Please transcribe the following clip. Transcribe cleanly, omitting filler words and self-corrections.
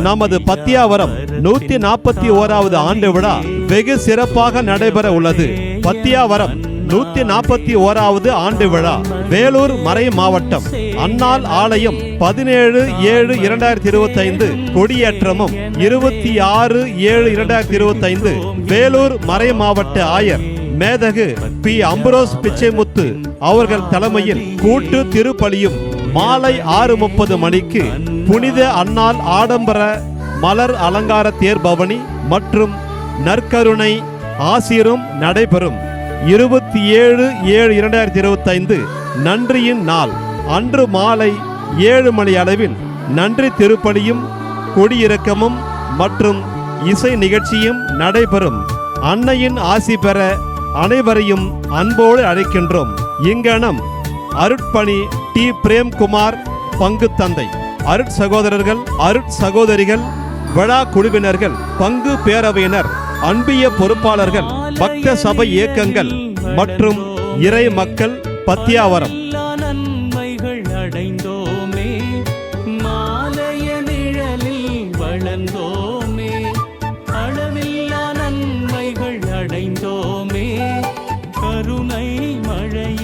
நமது பத்தியாவரம் 141வது ஆண்டு விழா வெகு சிறப்பாக நடைபெற உள்ளது. பத்தியாவரம் 141வது ஆண்டு விழா வேலூர் மறை மாவட்டம் அன்னாள் ஆலயம் 17/7/2025 கொடியேற்றமும் 26/7/2025 வேலூர் மறை மாவட்ட ஆயர் மேதகு பி. அம்புரோஸ் பிச்சைமுத்து அவர்கள் தலைமையில் கூட்டு திருப்பலியும் மாலை 6:30 மணிக்கு புனித அன்னாள் ஆடம்பர மலர் அலங்கார தேர்பவனி மற்றும் நற்கருணை ஆசீரும் நடைபெறும். 27/7/2025 நன்றியின் நாள் அன்று மாலை 7 மணி அளவில் நன்றி திருப்பலியும் கொடியிறக்கமும் மற்றும் இசை நிகழ்ச்சியும் நடைபெறும். அன்னையின் ஆசி பெற அனைவரையும் அன்போடு அழைக்கின்றோம். இங்கனம் அருட்பணி டி. பிரேம்குமார் பங்கு தந்தை, அருட்சகோதரர்கள், அருட்சகோதரிகள், விழா குழுவினர்கள், பங்கு பேரவையினர், அன்பிய பொறுப்பாளர்கள், பக்த சபை இயக்கங்கள் மற்றும் இறை மக்கள் பத்தியாவரம். நன்மைகள் அடைந்தோமே, மாலைய நிழலில் வளர்ந்தோமே, அளவில்லா நன்மைகள் அடைந்தோமே, கருணை மழையே